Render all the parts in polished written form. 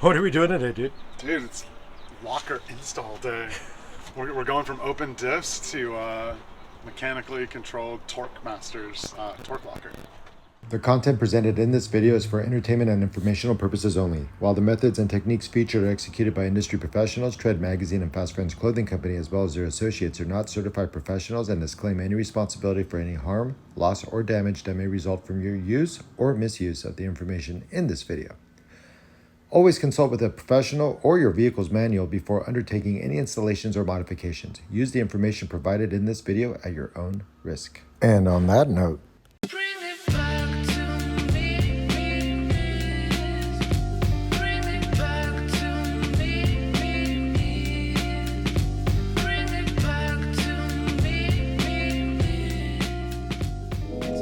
What are we doing today, dude? Dude, it's locker install day. We're going from open diffs to mechanically controlled Torq-Masters Torqlocker. The content presented in this video is for entertainment and informational purposes only. While the methods and techniques featured are executed by industry professionals, Tread Magazine and Fast Friends Clothing Company, as well as their associates, are not certified professionals and disclaim any responsibility for any harm, loss, or damage that may result from your use or misuse of the information in this video. Always consult with a professional or your vehicle's manual before undertaking any installations or modifications. Use the information provided in this video at your own risk. And on that note,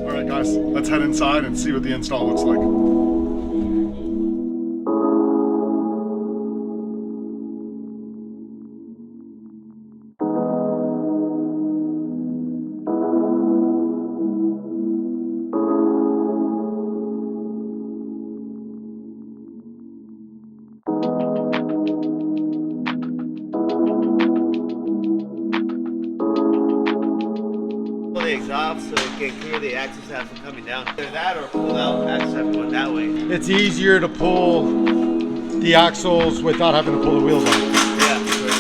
Alright guys, let's head inside and see what the install looks like. The exhaust so it can clear the axis half from coming down. Either that or pull out axis half going that way. It's easier to pull the axles without having to pull the wheels out. Yeah, correct.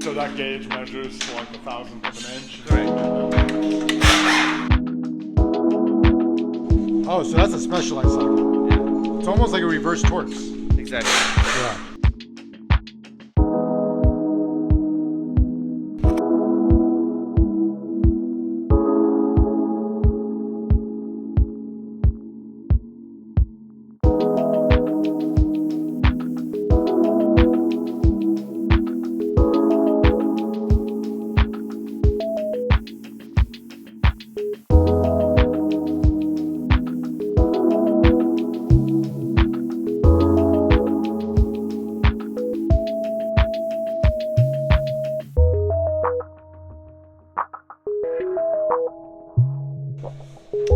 So that gauge measures to like 1,000th of an inch. Correct. Oh, so that's a specialized socket. Yeah. It's almost like a reverse Torx. Exactly. Yeah.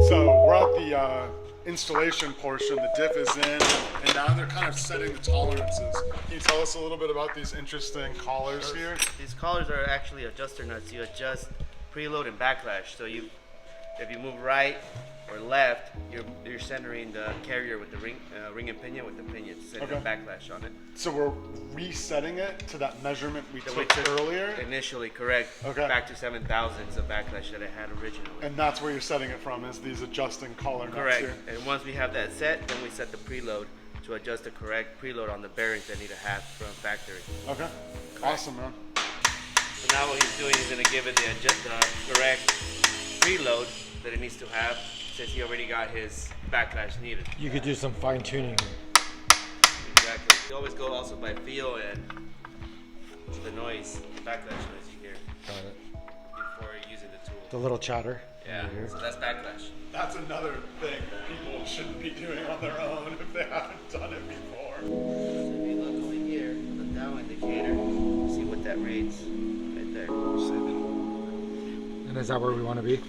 So we're at the installation portion, the diff is in, and now they're kind of setting the tolerances. Can you tell us a little bit about these interesting collars here? These collars are actually adjuster nuts. You adjust preload and backlash. So if you move right or left, you're centering the carrier with the ring and pinion with the pinion, setting Okay. a backlash on it. So we're resetting it to that measurement we That we took took earlier, Initially, correct. Okay. Back to 7,000s of backlash that it had originally. and that's where you're setting it from, is these adjusting collar nuts Correct. here. And once we have that set, then we set the preload to adjust the correct preload on the bearings that need to have from factory. Okay, awesome, man. So now what he's doing is going to give it the correct preload that it needs to have, since he already got his backlash needed. You could do some fine tuning. Exactly. You always go also by feel and the noise, the backlash noise you hear Got it. before using the tool. The little chatter. Yeah, so that's backlash. That's another thing people shouldn't be doing on their own if they haven't done it before. So if you look over here, the down indicator, see what that reads right there. 7. And is that where we want to be?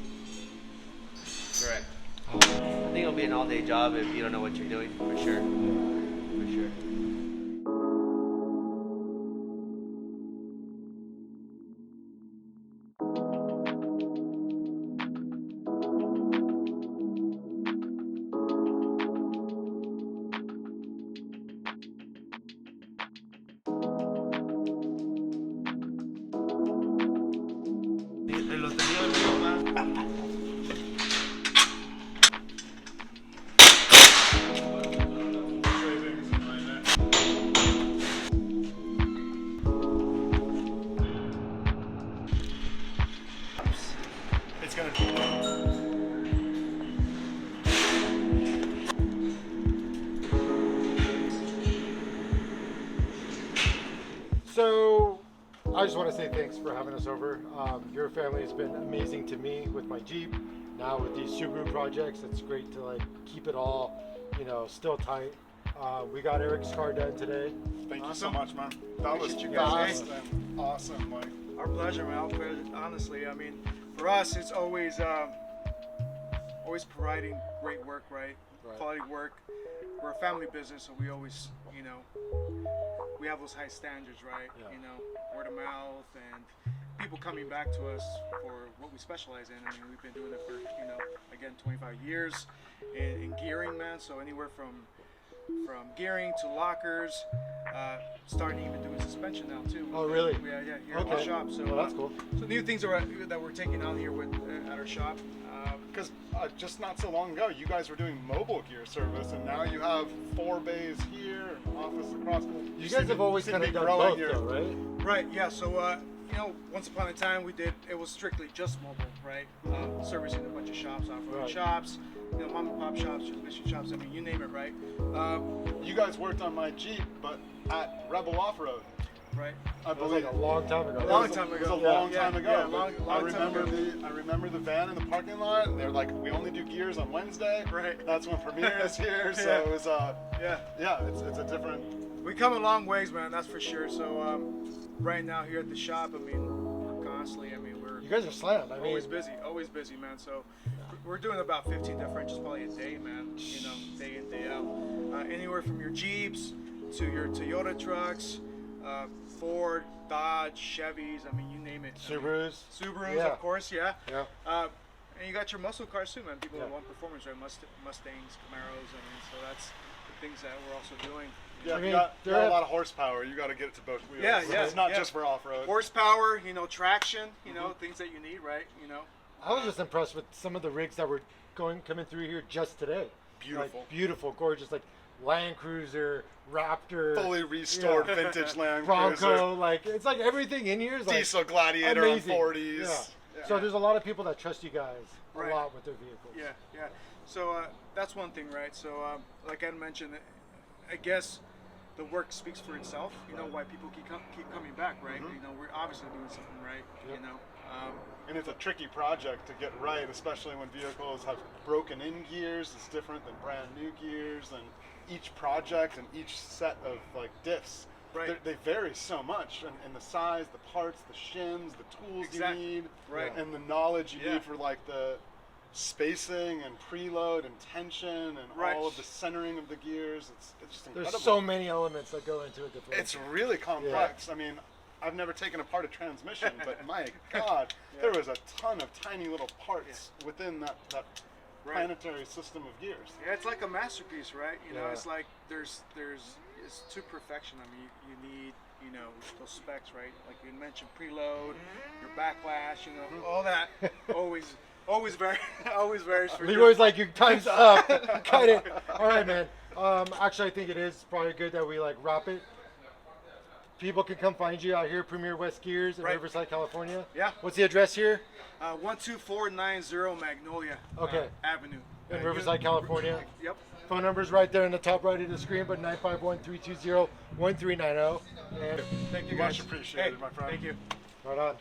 Correct. I think it'll be an all-day job if you don't know what you're doing, for sure. For sure. It's gonna be. So, I just want to say thanks for having us over. Your family has been amazing to me with my Jeep. Now with these Subaru projects, it's great to like keep it all, you know, still tight. We got Eric's car done today. Thank you so much, man. That was Appreciate you guys. fast and awesome. Like, Our pleasure, man. Honestly, I mean, for us, it's always providing great work, right? Quality work. We're a family business, so we always, you know, we have those high standards, right? Yeah. You know, word of mouth and people coming back to us for what we specialize in. I mean, we've been doing it for, you know, again, 25 years in gearing, man. So anywhere from gearing to lockers, starting even doing suspension now too. Oh, really? Yeah, here at the shop. So well, that's cool. So new things that we're taking on here with at our shop. because just not so long ago, you guys were doing mobile gear service, and now you have 4 bays here, an office across. You guys have always kind of done both, though, right? Right. Yeah. So you know, once upon a time it was strictly just mobile, right? Servicing a bunch of shops, off-road shops, you know, mom and pop shops, transmission shops. I mean, you name it, right? You guys worked on my Jeep, but at Rebel Off-Road. Right. I That was believe like a long time ago. Long time It was ago. a long Yeah, time ago. yeah, but long I time remember ago. I remember the van in the parking lot, and they're like, "We only do gears on Wednesday." Right. That's when Premiere is here. So Yeah. it was Yeah. it's a different. We come a long ways, man. That's for sure. So right now here at the shop, I mean, we're constantly. I mean, we're You guys are slammed. I mean, always busy, man. So we're doing about 15 differentials probably a day, man. You know, day in, day out. Anywhere from your Jeeps to your Toyota trucks, Ford, Dodge, Chevys. I mean, you name it. Subarus. Subarus, Yeah. of course, yeah. Yeah. And you got your muscle cars too, man. People that Yeah. want performance, right? Mustangs, Camaros. I mean, so that's the things that we're also doing. Yeah, I you mean, got there a have- lot of horsepower. You got to get it to both wheels. Yeah, So yeah, It's not yeah. just for off-road. Horsepower, you know, traction, you know, things that you need, right? You know. I was just impressed with some of the rigs that were coming through here just today. Beautiful. Like, beautiful, gorgeous, like Land Cruiser, Raptor, Fully restored yeah, vintage Land Bronco. Cruiser. Like it's like everything in here is like Diesel Gladiator amazing. on 40s. Yeah. So there's a lot of people that trust you guys a Right. lot with their vehicles. Yeah. So that's one thing, right? So like I mentioned, I guess the work speaks for itself. You know why people keep coming back, right? You know, we're obviously doing something right. Yep. You know. And it's a tricky project to get right, especially when vehicles have broken in gears. It's different than brand new gears, and each project and each set of like diffs, Right. they vary so much, and the size, the parts, the shims, the tools Exactly. you need, Right. and the knowledge you Yeah. need for like the spacing and preload and tension and Right. all of the centering of the gears. It's just incredible. There's so many elements that go into a differential. It's really complex. I mean, I've never taken apart a transmission, but my God, there was a ton of tiny little parts within that Right. planetary system of gears. Yeah, it's like a masterpiece, right? You know, Yeah. it's like there's it's to perfection. I mean, you need, you know, those specs, right? Like you mentioned, preload, your backlash, you know, all that. always varies for Leroy's like, your time's up. Cut it. All right, man. Actually, I think it is probably good that we like wrap it. People can come find you out here, Premier West Gears in Right. Riverside, California. Yeah. What's the address here? 12490 Magnolia Okay. Avenue. In Riverside, California. Yep. Phone number's right there in the top right of the screen, but 951-320-1390. And Thank you, Much guys. appreciated, Hey, my friend. Thank you. right on.